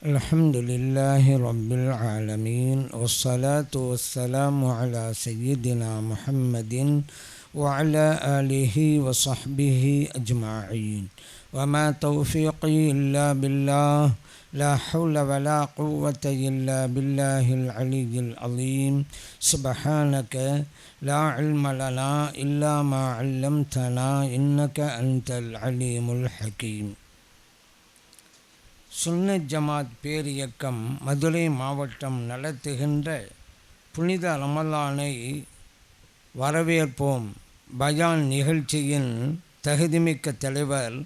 الحمد لله رب العالمين والصلاة والسلام على سيدنا محمد وعلى آله وصحبه أجمعين وما توفيقي إلا بالله لا حول ولا قوة إلا بالله العلي العظيم سبحانك لا علم لنا إلا ما علمتنا إنك أنت العليم الحكيم. சுன்னத் ஜமாத் பேரியக்கம் மதுரை மாவட்டம் நடத்துகின்ற புனித ரமலானை வரவேற்போம் பயான் நிகழ்ச்சியின் தகுதிமிக்க தலைவர்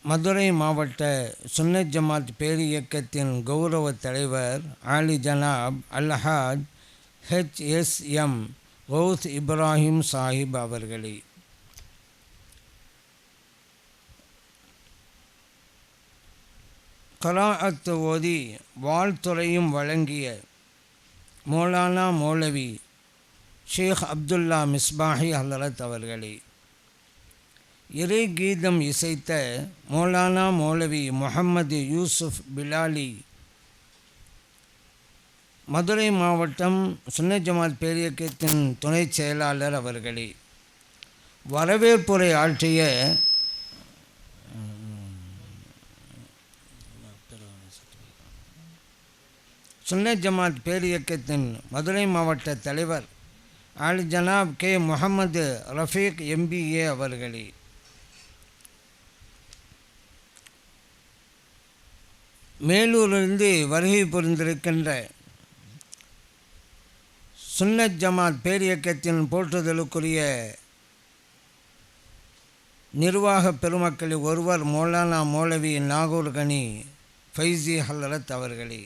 மதுரை மாவட்ட சுன்னத் ஜமாத் பேரியக்கத்தின் கௌரவ தலைவர் ஆலி ஜனாப் அல்ஹாஜ் HSM கௌஸ் இப்ராஹிம் சாஹிப் அவர்களே, கராஅத்து ஓதி வாழ்த்துறையும் வழங்கிய மௌலானா மௌலவி ஷேக் அப்துல்லா மிஸ்பாஹி ஹலரத் அவர்களே, இறை கீதம் இசைத்த மௌலானா மௌலவி முஹம்மது யூசுப் பிலாலி மதுரை மாவட்டம் சுன்னத் ஜமாத் பேரியக்கத்தின் துணை செயலாளர் அவர்களே, வரவேற்புரை ஆற்றிய சுன்னத் ஜமாத் பேரியக்கத்தின் மதுரை மாவட்ட தலைவர் ஆல் ஜனாப் கே முகமது ரஃபீக் MBA அவர்களே, மேலூரிலிருந்து வருகை புரிந்திருக்கின்ற சுன்னத் ஜமாத் பேரியக்கத்தின் போற்றுதலுக்குரிய நிர்வாக பெருமக்களில் ஒருவர் மௌலானா மௌலவி நாகூர் கனி ஃபைசி ஹலரத் அவர்களே,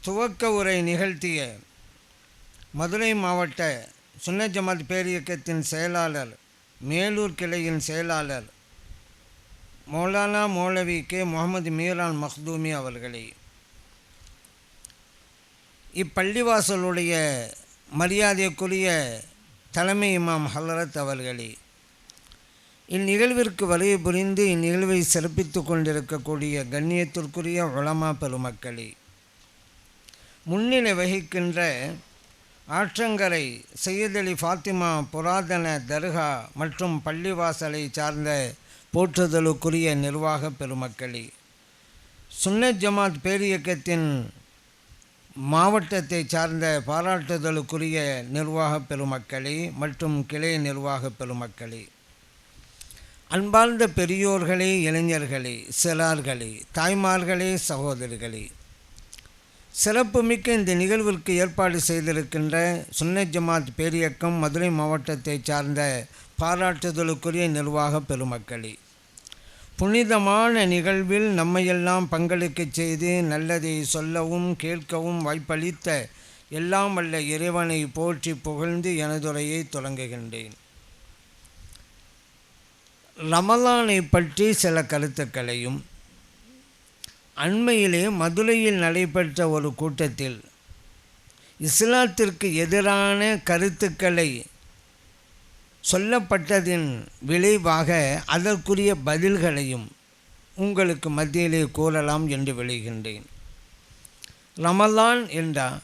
துவக்க உரை நிகழ்த்திய மதுரை மாவட்ட சுன்னத் ஜமாத் பேரியக்கத்தின் செயலாளர் மேலூர் கிளையின் செயலாளர் மௌலானா மௌலவி கே முகமது மீரான் மக்தூமி அவர்களே, இப்பள்ளிவாசலுடைய மரியாதைக்குரிய தலைமை இமாம் ஹலரத் அவர்களே, இந்நிகழ்விற்கு வருகை புரிந்து இந்நிகழ்வை சிறப்பித்து கொண்டிருக்கக்கூடிய கண்ணியத்திற்குரிய உலமா பெருமக்களே, முன்னிலை வகிக்கின்ற ஆற்றங்கரை சையத் அலி ஃபாத்திமா புராதன தர்கா மற்றும் பள்ளிவாசலை சார்ந்த போற்றுதலுக்குரிய நிர்வாக பெருமக்களே, சுன்னத் ஜமாத் பேரியக்கத்தின் மாவட்டத்தை சார்ந்த பாராட்டுதலுக்குரிய நிர்வாக பெருமக்களே மற்றும் கிளை நிர்வாக பெருமக்களே, அன்பார்ந்த பெரியோர்களே, இளைஞர்களே, சிறார்களே, தாய்மார்களே, சகோதரிகளே, சிறப்புமிக்க இந்த நிகழ்விற்கு ஏற்பாடு செய்திருக்கின்ற சுன்னத் ஜமாத் பேரியக்கம் மதுரை மாவட்டத்தை சார்ந்த பாராட்டுதலுக்குரிய நிர்வாக பெருமக்களே, புனிதமான நிகழ்வில் நம்மையெல்லாம் பங்களிக்க செய்து நல்லதை சொல்லவும் கேட்கவும் வாய்ப்பளித்த எல்லாம் வல்ல இறைவனை போற்றி புகழ்ந்து எனதுரையை தொடங்குகின்றேன். ரமலானை பற்றி சில கருத்துக்களையும், அண்மையிலே மதுரையில் நடைபெற்ற ஒரு கூட்டத்தில் இஸ்லாத்திற்கு எதிரான கருத்துக்களை சொல்லப்பட்டதின் விளைவாக அதற்குரிய பதில்களையும் உங்களுக்கு மத்தியிலே கூறலாம் என்று விளைகின்றேன். ரமலான் என்றால்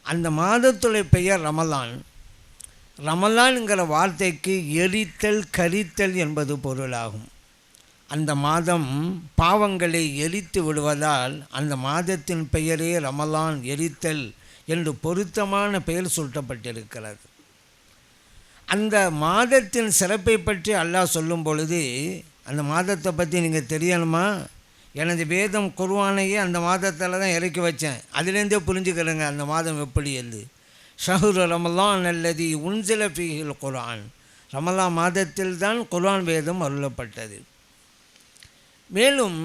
அந்த மாதத்துடைய பெயர் ரமலான். ரமலான்ங்கிற வார்த்தைக்கு எரித்தல் கரித்தல் என்பது பொருளாகும். அந்த மாதம் பாவங்களை எரித்து விடுவதால் அந்த மாதத்தின் பெயரே ரமலான், எரித்தல் என்று பொருத்தமான பெயர் சூட்டப்பட்டிருக்கிறது. அந்த மாதத்தின் சிறப்பை பற்றி அல்லாஹ் சொல்லும் பொழுது, அந்த மாதத்தை பற்றி நீங்கள் தெரியணுமா, எனது வேதம் குர்ஆனையே அந்த மாதத்தில் தான் இறக்கி வச்சேன், அதுலேருந்தே புரிஞ்சுக்கிறேங்க அந்த மாதம் எப்படி எழுது. ஷஹ்ரு ரமலான் அல்லதி உன்சில ஃபீஹில் குர்ஆன், ரமலான் மாதத்தில் தான் குர்ஆன் வேதம் அருளப்பட்டது. மேலும்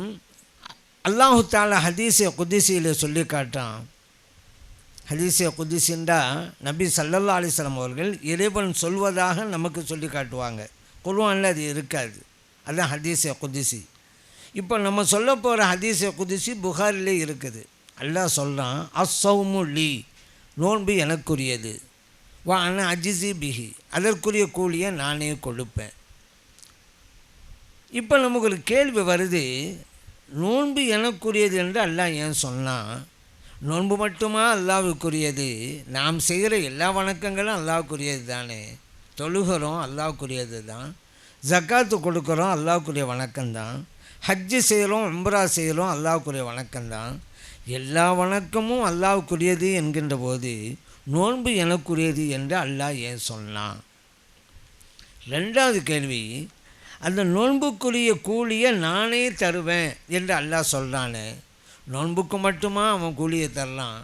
அல்லாஹு தாலா ஹதீஸே குதிசியில் சொல்லி காட்டான். ஹதீஸே குதிசின்றா நபி ஸல்லல்லாஹு அலைஹி வஸல்லம் அவர்கள் இறைவன் சொல்வதாக நமக்கு சொல்லி காட்டுவாங்க. குர்ஆனில் அது இருக்காது, அதுதான் ஹதீஸே குதிசி. இப்போ நம்ம சொல்ல போகிற ஹதீஸே குதிசி புகாரிலே இருக்குது. அல்லாஹ் சொல்கிறான், அஸ்ஸௌமு லீ, நோன்பு எனக்குரியது, வா அன அஜிசி பிஹி, அதற்குரிய கூலியை நானே கொடுப்பேன். இப்போ நமக்கு ஒரு கேள்வி வருது, நோன்பு எனக்குரியது என்று அல்லாஹ் ஏன் சொன்னான்? நோன்பு மட்டுமா அல்லாஹ்வுக்குரியது? நாம் செய்கிற எல்லா வணக்கங்களும் அல்லாஹ்வுக்குரியது தானே. தொழுகிறோம் அல்லாஹ்வுக்குரியது தான், ஜக்காத்து கொடுக்குறோம் அல்லாஹ்வுக்குரிய வணக்கம்தான், ஹஜ்ஜு செய்கிறோம் உம்ரா செய்கிறோம் அல்லாஹ்வுக்குரிய வணக்கம்தான். எல்லா வணக்கமும் அல்லாஹ்வுக்குரியது என்கின்ற போது நோன்பு எனக்குரியது என்று அல்லாஹ் ஏன் சொன்னான்? ரெண்டாவது கேள்வி, அந்த நோன்புக்குரிய கூலியை நானே தருவேன் என்று அல்லாஹ் சொல்கிறானே, நோன்புக்கு மட்டுமா அவன் கூலியை தரலாம்?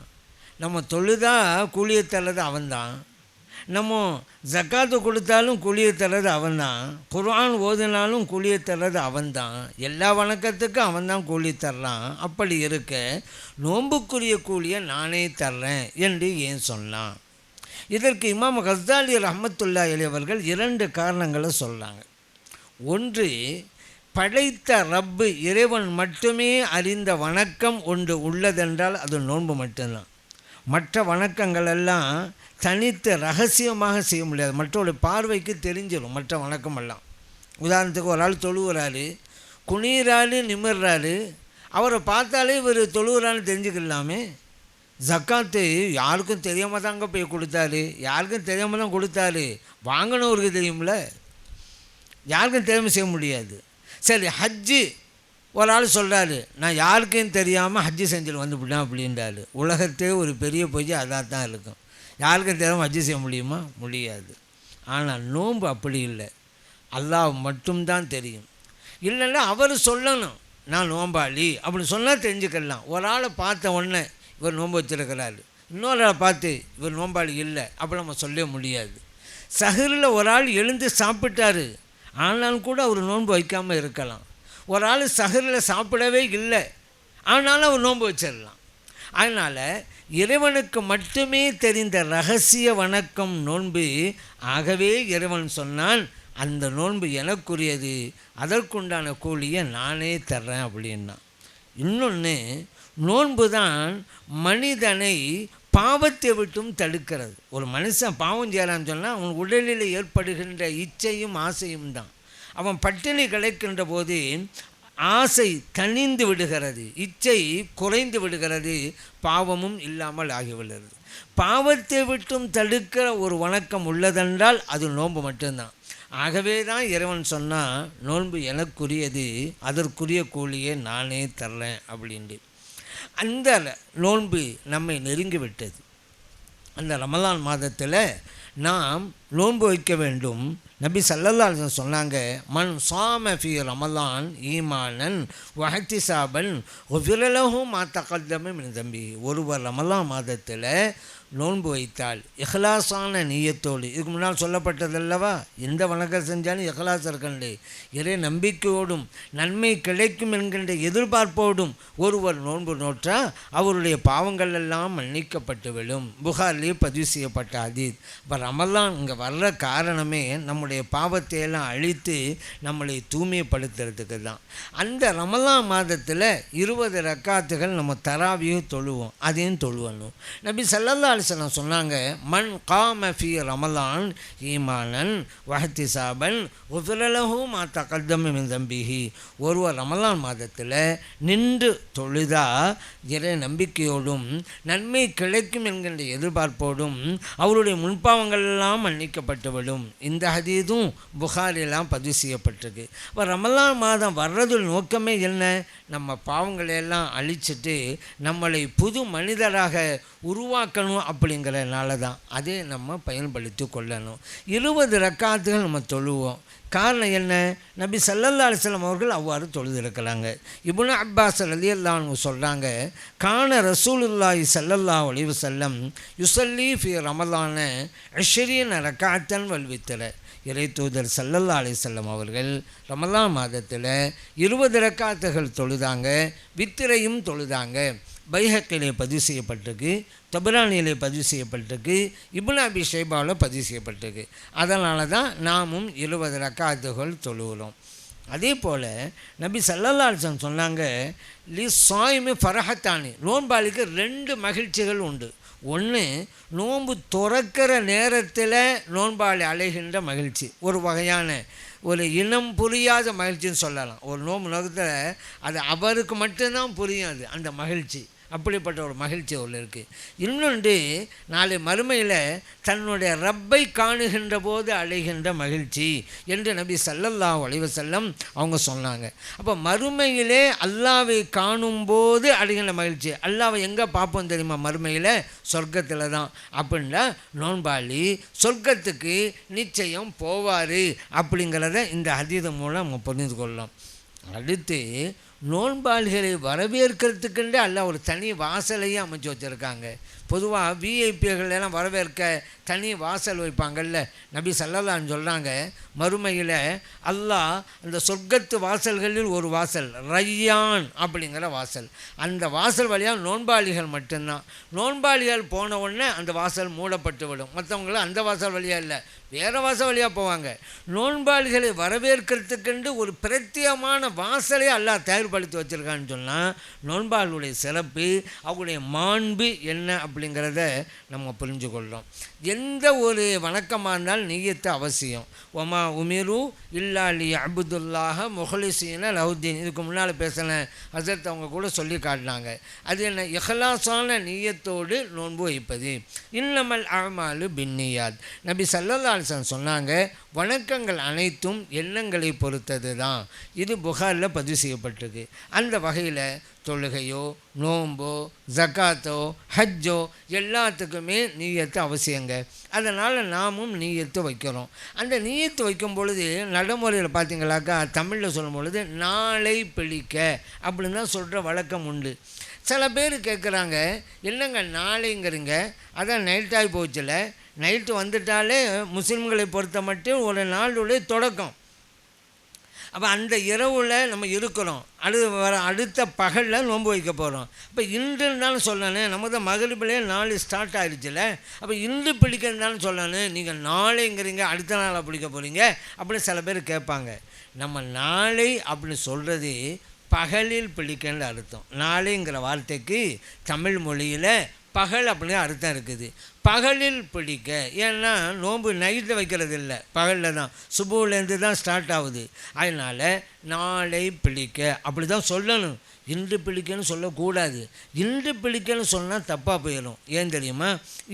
நம்ம தொழுதா கூலியை தர்றது அவன்தான், நம்ம ஜக்காத்து கொடுத்தாலும் கூலியை தர்றது அவன்தான், குர்ஆன் ஓதினாலும் கூலியை தர்றது அவன்தான், எல்லா வணக்கத்துக்கும் அவன்தான் கூலி தர்றான். அப்படி இருக்க நோன்புக்குரிய கூலியை நானே தர்றேன் என்று ஏன் சொன்னான்? இதற்கு இமாம் கஸ்ஸாலி ரஹ்மத்துல்லாஹி அலைஹி அவர்கள் 2 காரணங்களை சொல்கிறாங்க. ஒன்று, படைத்த ரப்பு இறைவன் மட்டுமே அறிந்த வணக்கம் ஒன்று உள்ளதென்றால் அது நோன்பு மட்டும்தான். மற்ற வணக்கங்களெல்லாம் தனித்து ரகசியமாக செய்ய முடியாது, மற்றவருடைய பார்வைக்கு தெரிஞ்சிடும் மற்ற வணக்கமெல்லாம். உதாரணத்துக்கு ஒரு ஆள் தொழுகிறாரு, குனிறாரு நிமிர்றாரு, அவரை பார்த்தாலே இவர் தொழுகிறான்னு தெரிஞ்சுக்கலாமே. ஜக்காத்து யாருக்கும் தெரியாமல் தாங்க போய் கொடுத்தாரு, யாருக்கும் தெரியாமல் தான் கொடுத்தாரு, வாங்கினவருக்கு தெரியும்ல, யாருக்கும் தெரியாமல் செய்ய முடியாது. சரி, ஹஜ்ஜு ஒரு ஆள் சொல்கிறாரு, நான் யாருக்கும் தெரியாமல் ஹஜ்ஜு செஞ்சுட்டு வந்துவிட்டேன் அப்படின்றாரு. உலகத்தே ஒரு பெரிய பொய்யை அதாக தான் இருக்கும். யாருக்கும் தெரியாமல் ஹஜ்ஜு செய்ய முடியுமா? முடியாது. ஆனால் நோன்பு அப்படி இல்லை, அல்லாஹ் மட்டும்தான் தெரியும். இல்லைன்னா அவர் சொல்லணும் நான் நோம்பாளி அப்படின்னு சொன்னால் தெரிஞ்சுக்கலாம். ஒரு ஆளை பார்த்த உடனே இவர் நோன்பு வச்சுருக்கிறாரு, இன்னொரு ஆளை பார்த்து இவர் நோம்பாளி இல்லை அப்படி நம்ம சொல்ல முடியாது. சஹரில் ஒரு ஆள் எழுந்து சாப்பிட்டாரு, ஆனாலும் கூட அவர் நோன்பு வைக்காமல் இருக்கலாம். ஒரு ஆள் சஹரில் சாப்பிடவே இல்லை, ஆனாலும் அவர் நோன்பு வச்சிடலாம். அதனால் இறைவனுக்கு மட்டுமே தெரிந்த ரகசிய வணக்கம் நோன்பு. ஆகவே இறைவன் சொன்னான், அந்த நோன்பு எனக்குரியது, அதற்குண்டான கூலியை நானே தர்றேன் அப்படின்னா. இன்னொன்று, நோன்பு தான் மனிதனை பாவத்தை விட்டும் தடுக்கிறது. ஒரு மனுஷன் பாவம் செய்யலான்னு சொன்னால் அவன் உடலில் ஏற்படுகின்ற இச்சையும் ஆசையும் தான். அவன் பட்டினி கிடைக்கின்ற போது ஆசை தணிந்து விடுகிறது, இச்சை குறைந்து விடுகிறது, பாவமும் இல்லாமல் ஆகிவிடுகிறது. பாவத்தை விட்டும் தடுக்கிற ஒரு வணக்கம் உள்ளதென்றால் அது நோன்பு மட்டும்தான். ஆகவே தான் இறைவன் சொன்னால், நோன்பு எனக்குரியது, அதற்குரிய கூலியை நானே தர்றேன் அப்படின்ட்டு. அந்த நோன்பு நம்மை நெருங்கிவிட்டது. அந்த ரமலான் மாதத்தில் நாம் நோன்பு வைக்க வேண்டும். நபி ஸல்லல்லாஹு அலைஹி வஸல்லம் சொன்னாங்க, மன் ஸாம ஃபீ ரமலான் ஈமானன் வஹ்திஸாபன் குஃபிர லஹு மா தகத்தம மின் தம்பி. ஒருவர் ரமலான் மாதத்தில் நோன்பு வைத்தால் இஹ்லாஸான நீயத்தோடு, இதுக்கு முன்னால் சொல்லப்பட்டதல்லவா, எந்த வணக்கம் செஞ்சாலும் இஹ்லாஸ் இருக்கண்டே, இறை நம்பிக்கையோடும் நன்மை கிடைக்கும் என்கின்ற எதிர்பார்ப்போடும் ஒருவர் நோன்பு நோற்றால் அவருடைய பாவங்கள் எல்லாம் மன்னிக்கப்பட்டுவிடும். புகாரிலே பதிவு செய்யப்பட்ட ஹதீஸ். இப்போ ரமலான் இங்கே வர்ற காரணமே நம்முடைய பாவத்தை எல்லாம் அழித்து நம்மளை தூய்மைப்படுத்துறதுக்கு தான். அந்த ரமலான் மாதத்தில் 20 ரக்காத்துகள் நம்ம தராவியும் தொழுவோம், அதையும் தொழுவணும். நபி ஸல்லல்லாஹு அலைஹி வஸல்லம் சொன்னாங்க, மன் காம ஃபீ ரமலான் ஈமானன் வஹ்திஸாபன் குஃபிர லஹு மா தகத்தம மின் தம்பிஹி. ஒருவர் ரமலான் மாதத்தில் நின்று தொழுதா இறை நம்பிக்கையோடும் நன்மை கிடைக்கும் என்கின்ற எதிர்பார்ப்போடும் அவருடைய முன்பாவங்கள் எல்லாம் மன்னிக்கப்பட்டுவிடும். இந்த ஹதீஸும் புகாரிலாம் பதிவு செய்யப்பட்டிருக்கு. இப்போ ரமலான் மாதம் வர்றது நோக்கமே என்ன? நம்ம பாவங்களையெல்லாம் அழிச்சிட்டு நம்மளை புது மனிதராக உருவாக்கணும் அப்படிங்கிறனால தான். அதை நம்ம பயன்படுத்தி கொள்ளணும். 20 ரக்காத்துகள் நம்ம தொழுவோம். காரணம் என்ன? நபி ஸல்லல்லாஹு அலைஹி வஸல்லம் அவர்கள் அவ்வாறு தொழுதிருக்கிறாங்க. இப்னு அப்பாஸ் ரலியல்லாஹு அன்ஹு சொல்கிறாங்க, கான ரசூலுல்லாஹி ஸல்லல்லாஹு அலைஹி வஸல்லம் யுஸல்லி ஃபீ ரமலான 20 ரக்காத்தன் வல் வித்ர. இறை தூதர் ஸல்லல்லாஹு அலைஹி வஸல்லம் அவர்கள் ரமலான் மாதத்தில் 20 ரக்காத்துகள் தொழுதாங்க, வித்திரையும் தொழுதாங்க. பைஹக்கிலே பதிவு செய்யப்பட்டிருக்கு, தபரானியிலே பதிவு செய்யப்பட்டிருக்கு, இப்னு அபி ஷைபாவில் பதிவு செய்யப்பட்டிருக்கு. அதனால தான் நாமும் 20 ரக்காத்துகள் தொழுகிறோம். அதே போல் நபி ஸல்லல்லாஹு அலைஹி வஸல்லம் சொன்னாங்க, லி ஸாயிமி ஃபரஹத்தானி, நோன்பாளிக்கு 2 மகிழ்ச்சிகள் உண்டு. ஒன்று, நோன்பு துறக்கிற நேரத்தில் நோன்பாளி அலைகின்ற மகிழ்ச்சி ஒரு வகையான ஒரு இனம் புரியாத மகிழ்ச்சின்னு சொல்லலாம். ஒரு நோன்பு நோக்கத்தில் அது அவருக்கு மட்டும்தான் புரியாது அந்த மகிழ்ச்சி. அப்படிப்பட்ட ஒரு மகிழ்ச்சி ஒன்று இருக்குது. இன்னொன்று, நாளை மறுமையில் தன்னுடைய ரப்பை காணுகின்ற போது அடைகின்ற மகிழ்ச்சி என்று நபி ஸல்லல்லாஹு அலைஹி வஸல்லம் அவங்க சொன்னாங்க. அப்போ மறுமையிலே அல்லாஹ்வை காணும்போது அடைகின்ற மகிழ்ச்சி. அல்லாஹ்வை எங்கே பார்ப்போம் தெரியுமா? மறுமையில் சொர்க்கத்தில் தான். அப்படின்னா நோன்பாளி சொர்க்கத்துக்கு நிச்சயம் போவார் அப்படிங்கிறத இந்த ஹதீஸ் மூலம் நம்ம புரிந்து கொள்ளலாம். அடுத்து, நோன்பாளிகளை வரவேற்கிறதுக்குண்டே அல்லாஹ் ஒரு தனி வாசலையே அமைச்சு வச்சுருக்காங்க. பொதுவாக விஐபிகளெல்லாம் வரவேற்க தனி வாசல் வைப்பாங்கள்ல. நபி ஸல்லல்லாஹு அலைஹி சொல்கிறாங்க, மறுமையில் அல்லாஹ் அந்த சொர்க்கத்து வாசல்களில் ஒரு வாசல், ரய்யான் அப்படிங்கிற வாசல், அந்த வாசல் வழியாக நோன்பாளிகள் மட்டும்தான். நோன்பாளிகள் போன உடனே அந்த வாசல் மூடப்பட்டு விடும். மற்றவங்களும் அந்த வாசல் வழியாக இல்லை, வேறு வாசல் வழியாக போவாங்க. நோன்பாளிகளை வரவேற்கிறதுக்கென்று ஒரு பிரத்யேகமான வாசலை அல்லாஹ் தயார்படுத்தி வச்சுருக்கான்னு சொன்னால், நோன்பாளுடைய சிறப்பு, அவங்களுடைய மாண்பு என்ன அப்படிங்கிறத நம்ம புரிஞ்சு கொள்கிறோம். எந்த ஒரு வணக்கமாக இருந்தாலும் நிய்யத்து அவசியம். ஒமா உமிரு இல்லா லியஅ்புதுல்லாஹ முஹ்லிஸீன லஹுத்தீன். இதுக்கு முன்னால் பேசின ஹஸரத் அவங்க கூட சொல்லி காட்டினாங்க. அது என்ன? இஹ்லாஸான நிய்யத்தோடு நோன்பு வைப்பது. இன்னமல் அஅமாலு பின்னியாத். நபி ஸல்லல்லாஹு அலைஹி வஸல்லம் சொன்னாங்க, வணக்கங்கள் அனைத்தும் எண்ணங்களை பொறுத்தது தான். இது புகாரில் பதிவு செய்யப்பட்டிருக்கு. அந்த வகையில் தொழுகையோ நோன்போ ஜக்காத்தோ ஹஜ்ஜோ எல்லாத்துக்குமே நீயத்து அவசியங்க. அதனால் நாமும் நீயத்து வைக்கிறோம். அந்த நீயத்து வைக்கும் பொழுது நடைமுறையில் பார்த்தீங்களாக்கா, தமிழில் சொல்லும் பொழுது நாளை பிழிக்க அப்படின்னு தான் சொல்கிற வழக்கம் உண்டு. சில பேர் கேட்குறாங்க, என்னங்க நாளைங்கிறீங்க, அதான் நைட்டாகி போச்சுல. நைட்டு வந்துட்டாலே முஸ்லீம்களை பொறுத்த மட்டும் ஒரு நாளுடைய தொடக்கம். அப்போ அந்த இரவில் நம்ம இருக்கிறோம், அடுத்த பகலில் நோன்பு வைக்க போகிறோம். அப்போ இன்றுனாலும் சொல்லணும், நம்ம தான் மகரிபிலே நாள் ஸ்டார்ட் ஆகிடுச்சுல. அப்போ இன்று பிடிக்கிறதுனாலும் சொல்லணும், நீங்கள் நாளைங்கிறீங்க, அடுத்த நாளாக பிடிக்க போகிறீங்க அப்படின்னு சில பேர் கேட்பாங்க. நம்ம நாளை அப்படின்னு சொல்கிறது பகலில் பிடிக்கன்னு அர்த்தம். நாளைங்கிற வார்த்தைக்கு தமிழ் மொழியில் பகல் அப்படின்னு அர்த்தம் இருக்குது. பகலில் பிடிக்க, ஏன்னா நோன்பு நைட்டில் வைக்கிறது இல்லை, பகலில் தான், சுபுலேருந்து தான் ஸ்டார்ட் ஆகுது. அதனால் நாளை பிடிக்க அப்படி தான் சொல்லணும். இன்று பிடிக்கன்னு சொல்லக்கூடாது. இன்று பிடிக்கன்னு சொன்னால் தப்பாக போயிடும். ஏன் தெரியுமா?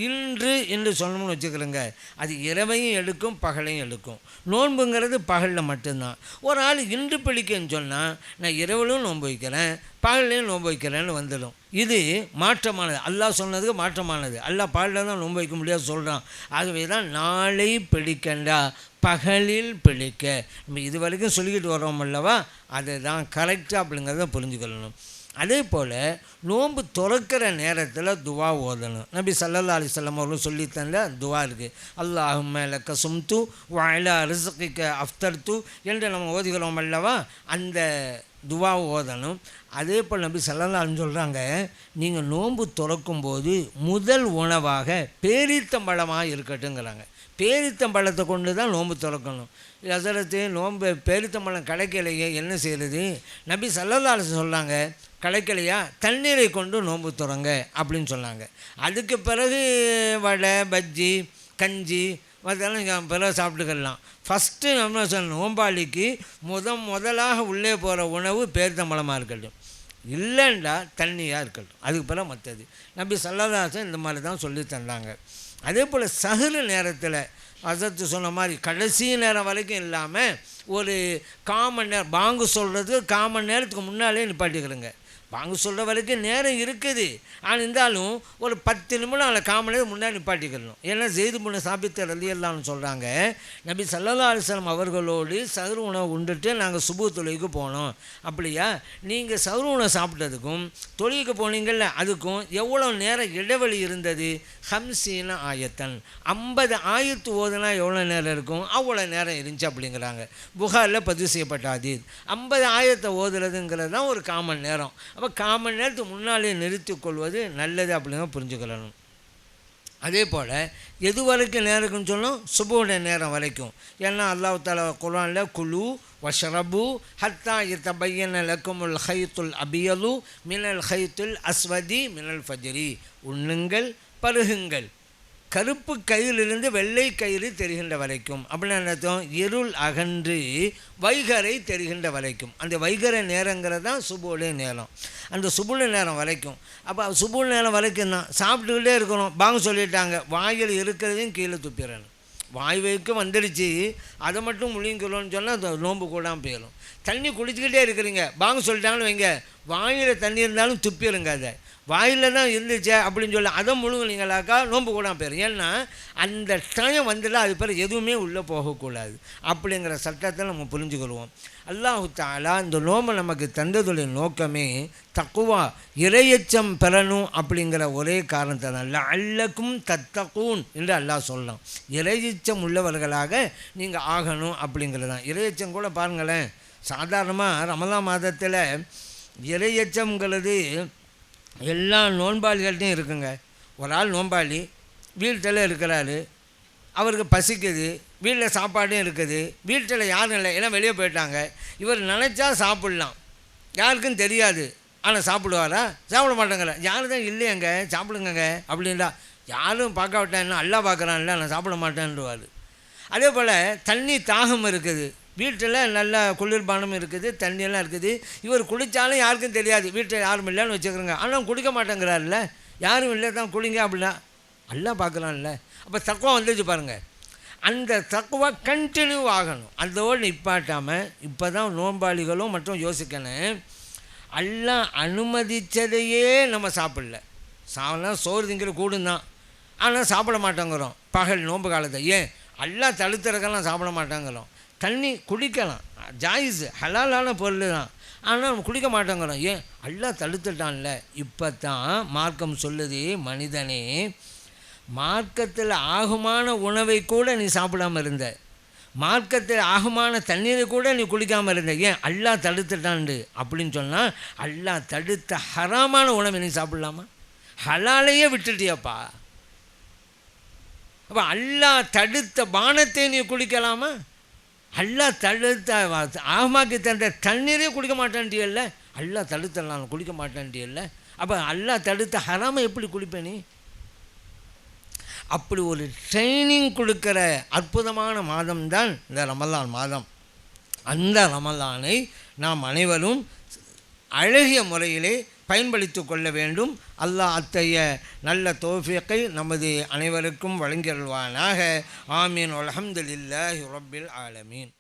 இன்று என்று சொல்லணும்னு வச்சுக்கிறோங்க, அது இரவையும் எடுக்கும் பகலையும் எடுக்கும். நோன்புங்கிறது பகலில் மட்டும்தான். ஒரு ஆள் இன்று பிடிக்கன்னு சொன்னால், நான் இரவிலும் நோன்பு வைக்கிறேன் பகலையும் நோன்பு வைக்கிறேன்னு வந்துடும். இது மாற்றமானது, அல்லாஹ் சொன்னதுக்கு மாற்றமானது. அல்லாஹ் பகலில் தான் நோன்பு வைக்க முடியாது சொல்கிறான். ஆகவே தான் நாளை பிடிக்கண்டா, பகலில் பிடிக்க. நம்ம இது வரைக்கும் சொல்லிக்கிட்டு வரோம் அல்லவா, அதுதான் கரெக்டாக அப்படிங்கிறத புரிஞ்சுக்கொள்ளணும். அதே போல் நோன்பு துறக்கிற நேரத்தில் துவா ஓதணும். நபி ஸல்லல்லாஹு அலைஹி வஸல்லம் அவர்கள் சொல்லித்தந்த துவா இருக்குது. அல்லாஹும்ம லக்க சும்து வ அலா ரிஸ்கிக அஃப்தர்து என்று நம்ம ஓதுகிறோம் அல்லவா, அந்த துவா ஓதணும். அதே போல் நபி ஸல்லல்லாஹு அலைஹி சொல்கிறாங்க, நீங்கள் நோன்பு துறக்கும்போது முதல் உணவாக பேரித்தம்பழமாக இருக்கட்டுங்கிறாங்க. பேரித்தம்பழத்தை கொண்டு தான் நோன்பு துறக்கணும். ஹஸரத்து நோன்பு பேரித்தம்பழம் கிடைக்கலையே என்ன செய்கிறது? நபி ஸல்லல்லாஹு அலைஹி சொல்கிறாங்க, கிடைக்கலையா தண்ணீரை கொண்டு நோன்பு துறங்க அப்படின்னு சொன்னாங்க. அதுக்கு பிறகு வடை பஜ்ஜி கஞ்சி அதெல்லாம் பிறகு சாப்பிட்டுக்கலாம். ஃபஸ்ட்டு நம்ம நோம்பாளிக்கு முதலாக உள்ளே போகிற உணவு பேரித்தம்பழமாக இருக்கட்டும், இல்லைண்டா தண்ணியாக இருக்கட்டும், அதுக்கு பிறகு மற்றது. நபி ஸல்லல்லாஹு அலைஹி வஸல்லம் இந்த மாதிரி தான் சொல்லி தந்தாங்க. அதே போல் சஹரு நேரத்தில் ஹஸரத்து சொன்ன மாதிரி கடைசி நேரம் வரைக்கும் இல்லாமல் ஒரு 1/4 மணி நேரம், பாங்கு சொல்கிறதுக்கு 1/4 மணி நேரத்துக்கு முன்னாலே நிப்பாட்டிக்கிறேங்க. பாங்கு சொல்கிற வரைக்கும் நேரம் இருக்குது, ஆனால் இருந்தாலும் ஒரு 10 நிமிடம் அதில் 1/4 மணி நேரம் முன்னாடி நிப்பாட்டிக்கிறணும். ஏன்னா ஸெய்து இப்னு சாபித் ரலியல்லாஹு சொல்கிறாங்க, நபி ஸல்லல்லாஹு அலைஹி வஸல்லம் அவர்களோடு சஹர் உணவு உண்டுட்டு நாங்கள் சுபு தொழுகைக்கு போனோம். அப்படியா? நீங்கள் சஹர் உணவு சாப்பிட்டதுக்கும் தொழுகைக்கு போனீங்கள்ல அதுக்கும் எவ்வளோ நேரம் இடைவெளி இருந்தது? 50 ஆயத்தன், 50 ஆயத்து ஓதுனா எவ்வளோ நேரம் இருக்கும்? அவ்வளோ நேரம் இருந்துச்சு அப்படிங்கிறாங்க. புகாரில் பதிவு செய்யப்பட்ட ஹதீஸ். 50 ஆயத்தை ஓதுறதுங்கிறது தான் ஒரு 1/4 மணி நேரம். அப்போ 1/4 மணி நேரத்துக்கு முன்னாலே நிறுத்தி கொள்வது நல்லது அப்படிங்க புரிஞ்சுக்கொள்ளணும். அதே போல் எது வரைக்கும் நேரம் இருக்குன்னு சொன்னோம்? சுபுடைய நேரம் வரைக்கும். ஏன்னா அல்லாஹ் தஆலா குர்ஆனில் குலு வஷ்ரபு ஹத்தா யதபையன லக்குமுல் ஹைத்துல் அபியது மினல் ஹைத்துல் அஸ்வதி மினல் ஃபஜ்ரி, உண்ணுங்கள் பருகுங்கள், கருப்பு கயிறிலிருந்து வெள்ளை கயிறு தெரிகின்ற வரைக்கும். அப்படின்னு அர்த்தம், இருள் அகன்று வைகரை தெரிகின்ற வரைக்கும். அந்த வைகரை நேரங்கிறது தான் சுபுடைய நேரம். அந்த சுபுல நேரம் வரைக்கும். அப்போ சுபுல நேரம் வரைக்கும் தான் சாப்பிட்டுக்கிட்டே இருக்கணும். பாங்க சொல்லிட்டாங்க, வாயில் இருக்கிறதையும் கீழே துப்பிடணும். வாய் வைக்கும் வந்துடுச்சு, அதை மட்டும் முழுங்கிக்கணும்னு சொன்னால் நோன்பு கூடாமல் போயிடும். தண்ணி குடிச்சிக்கிட்டே இருக்கிறீங்க, பாங்க சொல்லிட்டாங்கன்னு வைங்க, வாயில் தண்ணி இருந்தாலும் துப்பிடுங்க. அதை வாயில் தான் இருந்துச்சு அப்படின்னு சொல்லி அதை முழுங்கினீங்களாக்கா நோன்பு கூட போயிடும். ஏன்னா அந்த டைம் வந்துடலாம், அது பேர் எதுவுமே உள்ளே போகக்கூடாது அப்படிங்கிற சட்டத்தை நம்ம புரிஞ்சுக்கொள்வோம். அல்லாஹு தஆலா இந்த நோம்பை நமக்கு தந்ததுடைய நோக்கமே தக்குவா, இறையச்சம் பெறணும் அப்படிங்கிற ஒரே காரணத்தை தான். லஅல்லக்கும் தத்தகூன் என்று அல்லாஹ் சொல்லலாம். இறையச்சம் உள்ளவர்களாக நீங்கள் ஆகணும் அப்படிங்கிறது தான். இறையச்சம் கூட பாருங்களேன், சாதாரணமாக ரமலான் மாதத்தில் இறையச்சம்ங்கிறது எல்லா நோன்பாளிகள்ட்டையும் இருக்குங்க. ஒரு ஆள் நோன்பாளி வீட்டில் இருக்கிறாரு, அவருக்கு பசிக்குது, வீட்டில் சாப்பாடும் இருக்குது, வீட்டில் யாரும் இல்லை, எல்லாம் வெளியே போயிட்டாங்க. இவர் நினச்சா சாப்பிட்லாம், யாருக்கும் தெரியாது. ஆனால் சாப்பிடுவாரா? சாப்பிட மாட்டேங்கிற. யாரு தான் இல்லையங்க, சாப்பிடுங்க அப்படின்டா. யாரும் பார்க்க விட்டேன்னா அல்லா பார்க்குறான்ல, நான் சாப்பிட மாட்டேன்டுவார். அதே போல் தண்ணி தாகம் இருக்குது, வீட்டில் நல்ல குளிர்பானம் இருக்குது, தண்ணியெல்லாம் இருக்குது. இவர் குளித்தாலும் யாருக்கும் தெரியாது, வீட்டில் யாரும் இல்லைன்னு வச்சுக்கிறோங்க. ஆனால் குடிக்க மாட்டேங்கிறாருல்ல, யாரும் இல்லை தான் குளிங்க அப்படின்னா அல்லா பார்க்குறான்ல. அப்போ தக்குவா வந்துச்சு பாருங்கள். அந்த தக்குவா கண்டினியூ ஆகணும், அதோடு நிப்பாட்டாமல். இப்போ தான் நோன்பாளிகளும் மற்றும் யோசிக்கணும், அல்லா அனுமதித்ததையே நம்ம சாப்பிடல. சோறு திங்கிற கூடும் தான், ஆனால் சாப்பிட மாட்டேங்கிறோம் பகல் நோன்பு காலத்தை. ஏன் அல்லா தடுத்துறக்கெல்லாம் சாப்பிட மாட்டேங்கிறோம். தண்ணி குடிக்கலாம், ஜாயிஸ் ஹலாலான பொருள் தான், ஆனால் நம்ம குடிக்க மாட்டேங்கிறோம். ஏன் அல்லா தடுத்துட்டான்ல. இப்போ தான் மார்க்கம் சொல்லுது, மனிதனே மார்க்கத்தில் ஆகுமான உணவை கூட நீ சாப்பிடாமல் இருந்த, மார்க்கத்தில் ஆகுமான தண்ணீரை கூட நீ குடிக்காமல் இருந்த. ஏன் அல்லா தடுத்துட்டான்ண்டு அப்படின்னு சொன்னால், அல்லா தடுத்த ஹராமான உணவை நீ சாப்பிடலாமா? ஹலாலையே விட்டுட்டியாப்பா. அப்போ அல்லா தடுத்த பானத்தை நீ குடிக்கலாமா? அல்லா தடுத்த ஆகமாக்கி தந்த தண்ணீரே குடிக்க மாட்டேன்ட்டியல்ல, அல்லா தடுத்தலாம் குடிக்க மாட்டேன்ட்டியல்ல. அப்போ அல்லா தடுத்த ஹராமை எப்படி குடிப்ப நீ? அப்படி ஒரு ட்ரைனிங் கொடுக்குற அற்புதமான மாதம்தான் இந்த ரமலான் மாதம். அந்த ரமலானை நாம் அனைவரும் அழகிய முறையிலே பயன்படுத்தி கொள்ள வேண்டும். அல்லாஹ் அத்தகைய நல்ல தௌஃபீக்கை நமது அனைவருக்கும் வழங்கியருள்வானாக. ஆமீன். அல்ஹம்துலில்லாஹி ரப்பில் ஆலமீன்.